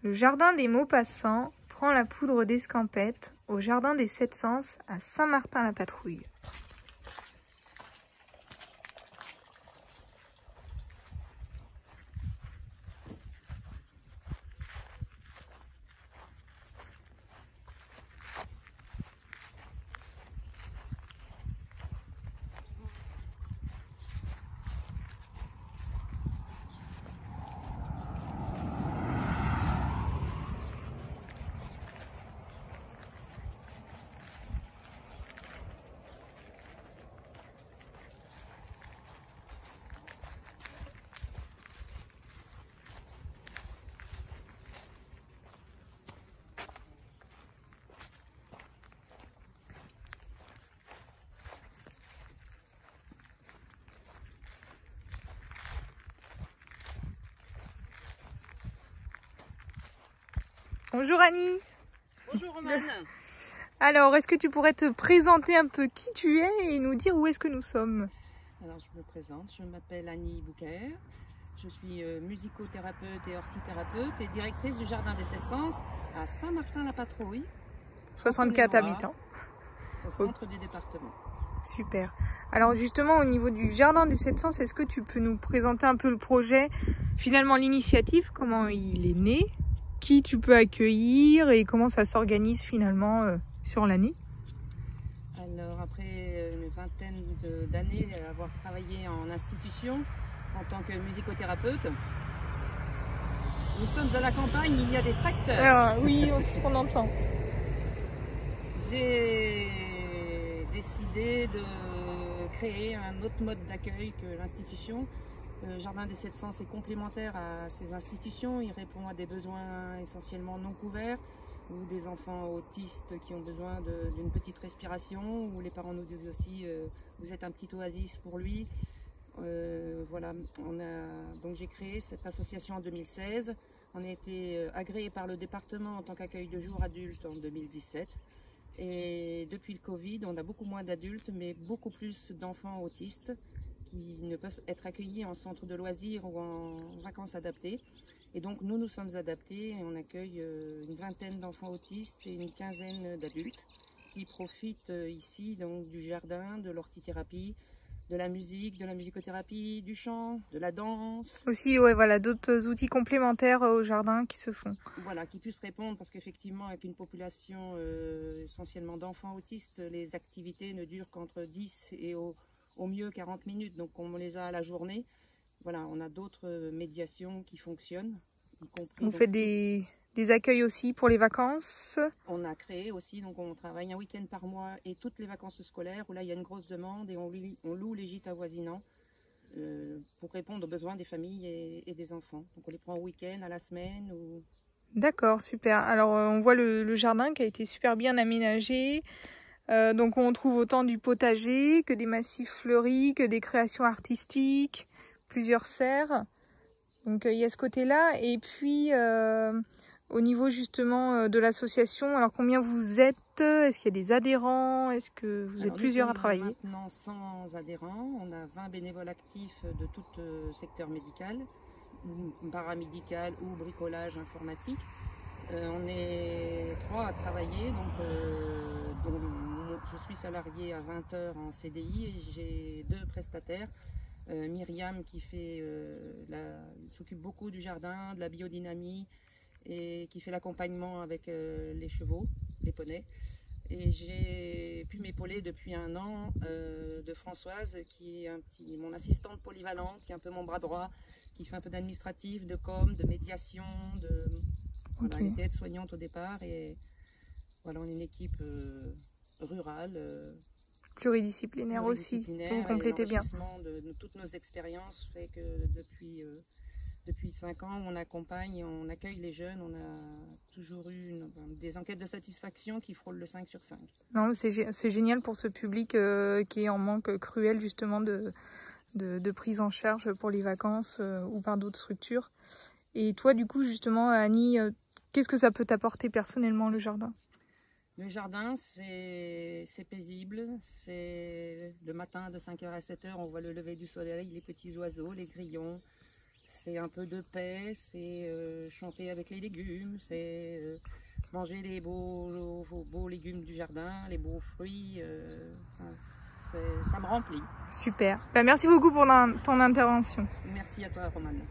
Le jardin des Maupassants prend la poudre d'escampette au jardin des Sept Sens à Saint-Martin-la-Patrouille. Bonjour Annie. Bonjour Romane. Alors, est-ce que tu pourrais te présenter un peu qui tu es et nous dire où est-ce que nous sommes? Alors je me présente, je m'appelle Annie Bouquer. Je suis musicothérapeute et hortithérapeute et directrice du Jardin des Sept Sens à Saint-Martin-la-Patrouille. 64 habitants. Au centre du département. Super. Alors justement, au niveau du Jardin des Sept Sens, est-ce que tu peux nous présenter un peu le projet, finalement l'initiative, comment il est né, qui tu peux accueillir et comment ça s'organise finalement sur l'année? Alors après une vingtaine d'années d'avoir travaillé en institution en tant que musicothérapeute, nous sommes à la campagne, il y a des tracteurs. Oui, on entend. J'ai décidé de créer un autre mode d'accueil que l'institution. Le Jardin des Sept Sens est complémentaire à ces institutions. Il répond à des besoins essentiellement non couverts, ou des enfants autistes qui ont besoin d'une petite respiration, où les parents nous disent aussi vous êtes un petit oasis pour lui. Voilà, donc j'ai créé cette association en 2016. On a été agréé par le département en tant qu'accueil de jour adulte en 2017. Et depuis le Covid, on a beaucoup moins d'adultes, mais beaucoup plus d'enfants autistes qui ne peuvent être accueillis en centre de loisirs ou en vacances adaptées. Et donc nous sommes adaptés et on accueille une vingtaine d'enfants autistes et une quinzaine d'adultes qui profitent ici donc du jardin, de l'hortithérapie, de la musique, de la musicothérapie, du chant, de la danse. Aussi, ouais, voilà, d'autres outils complémentaires au jardin qui se font. Voilà, qui puissent répondre, parce qu'effectivement, avec une population essentiellement d'enfants autistes, les activités ne durent qu'entre 10 et au mieux 40 minutes, donc on les a à la journée. Voilà, on a d'autres médiations qui fonctionnent. Y compris, Vous faites des accueils aussi pour les vacances? On a créé aussi, donc on travaille un week-end par mois et toutes les vacances scolaires, où là il y a une grosse demande et on loue les gîtes avoisinants pour répondre aux besoins des familles et des enfants. Donc on les prend au week-end, à la semaine. D'accord, super. Alors on voit le jardin qui a été super bien aménagé. Donc on trouve autant du potager que des massifs fleuris, que des créations artistiques, plusieurs serres. Donc il y a ce côté-là. Et puis au niveau justement de l'association, alors combien vous êtes? Est-ce qu'il y a des adhérents? Est-ce que vous êtes plusieurs à travailler? Maintenant 100 adhérents. On a 20 bénévoles actifs de tout secteur médical, paramédical ou bricolage informatique. On est 3 à travailler, donc je suis salariée à 20 heures en CDI et j'ai 2 prestataires. Myriam qui s'occupe beaucoup du jardin, de la biodynamie et qui fait l'accompagnement avec les chevaux, les poneys. Et j'ai pu m'épauler depuis un an de Françoise qui est mon assistante polyvalente, qui est un peu mon bras droit, qui fait un peu d'administratif, de com, de médiation, voilà, elle était aide-soignante au départ et voilà, on est une équipe rurale. Pluridisciplinaire aussi, vous complétez bien. L'enrichissement de toutes nos expériences fait que depuis 5 ans, on accompagne et on accueille les jeunes. On a toujours eu des enquêtes de satisfaction qui frôlent le 5 sur 5. Non, c'est génial pour ce public qui est en manque cruel justement de prise en charge pour les vacances ou par d'autres structures. Et toi, du coup, justement, Annie, qu'est-ce que ça peut t'apporter personnellement, le jardin? Le jardin, c'est paisible. C'est le matin de 5h à 7h, on voit le lever du soleil, les petits oiseaux, les grillons. c'est un peu de paix, c'est chanter avec les légumes, c'est manger les beaux légumes du jardin, les beaux fruits. Ça me remplit. Super. Bah, merci beaucoup pour ton intervention. Merci à toi, Romane.